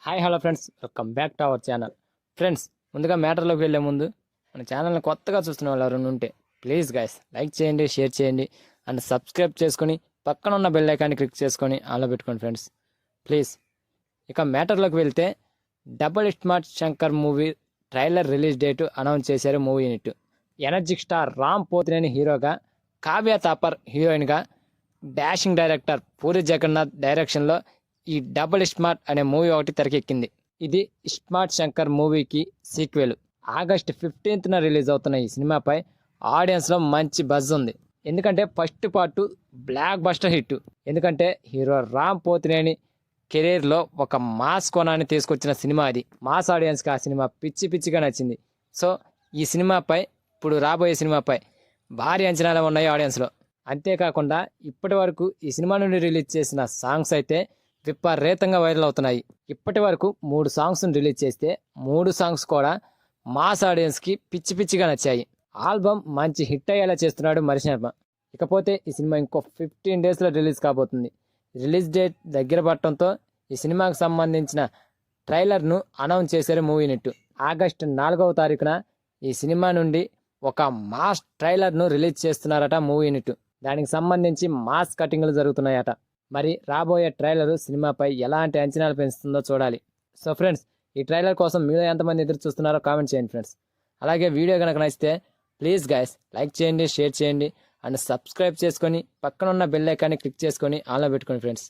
Hi hello friends, welcome back to our channel. Friends, ముందుగా మ్యాటర్లోకి వెళ్ళే ముందు మన ఛానల్ని కొత్తగా చూస్తున్న వాళ్ళు ఎవరైనా ఉంటే ప్లీజ్ గైస్ లైక్ చేయండి, షేర్ చేయండి అండ్ సబ్స్క్రైబ్ చేసుకొని పక్కన ఉన్న బెల్ ఐకాన్ని క్లిక్ చేసుకొని ఆన్లో పెట్టుకోండి ఫ్రెండ్స్ ప్లీజ్. ఇక మ్యాటర్లోకి వెళ్తే double smart Shankar movie trailer release date announce చేశారు movie unit. Energetic star Ram Pothineni హీరోగా, కావ్య తాపర్ హీరోయిన్గా, డాషింగ్ డైరెక్టర్ పూరి జగన్నాథ్ డైరెక్షన్లో ఈ డబుల్ స్మార్ట్ అనే మూవీ ఒకటి తెరకెక్కింది. ఇది స్మార్ట్ శంకర్ మూవీకి సీక్వెల్. ఆగస్ట్ 15న రిలీజ్ అవుతున్న ఈ సినిమాపై ఆడియన్స్లో మంచి బజ్ ఉంది. ఎందుకంటే first part block buster hit. ఎందుకంటే హీరో రామ్ పోతినేని కెరీర్లో ఒక మాస్ కోణాన్ని తీసుకొచ్చిన సినిమా అది. మాస్ ఆడియన్స్కి ఆ సినిమా పిచ్చిగా నచ్చింది. సో ఈ సినిమాపై, ఇప్పుడు రాబోయే సినిమాపై భారీ అంచనాలు ఉన్నాయి ఆడియన్స్లో. అంతేకాకుండా ఇప్పటి వరకు ఈ సినిమా నుండి రిలీజ్ చేసిన సాంగ్స్ అయితే విపరీతంగా వైరల్ అవుతున్నాయి. ఇప్పటి వరకు 3 సాంగ్స్ని రిలీజ్ చేస్తే 3 సాంగ్స్ కూడా మాస్ ఆడియన్స్కి పిచ్చిగా నచ్చాయి. ఆల్బమ్ మంచి హిట్ అయ్యేలా చేస్తున్నాడు మణిశర్మ. ఇకపోతే ఈ సినిమా ఇంకో 15 డేస్లో రిలీజ్ కాబోతుంది. రిలీజ్ డేట్ దగ్గర పడటంతో ఈ సినిమాకు సంబంధించిన ట్రైలర్ను అనౌన్స్ చేశారు మూవీ యూనిట్. ఆగస్టు 4వ తారీఖున ఈ సినిమా నుండి ఒక మాస్ ట్రైలర్ను రిలీజ్ చేస్తున్నారట మూవీ యూనిట్. దానికి సంబంధించి మాస్ కటింగ్లు జరుగుతున్నాయట. మరి రాబోయే ట్రైలర్ సినిమాపై ఎలాంటి అంచనాలు పెంచుతుందో చూడాలి. సో ఫ్రెండ్స్, ఈ ట్రైలర్ కోసం మీరు ఎంతమంది ఎదురు చూస్తున్నారో కామెంట్ చేయండి ఫ్రెండ్స్. అలాగే వీడియో కనుక నచ్చితే ప్లీజ్ గైస్ లైక్ చేయండి, షేర్ చేయండి అండ్ సబ్స్క్రైబ్ చేసుకొని పక్కన ఉన్న బెల్ ఐకాన్ని క్లిక్ చేసుకొని ఆన్లో పెట్టుకోండి ఫ్రెండ్స్.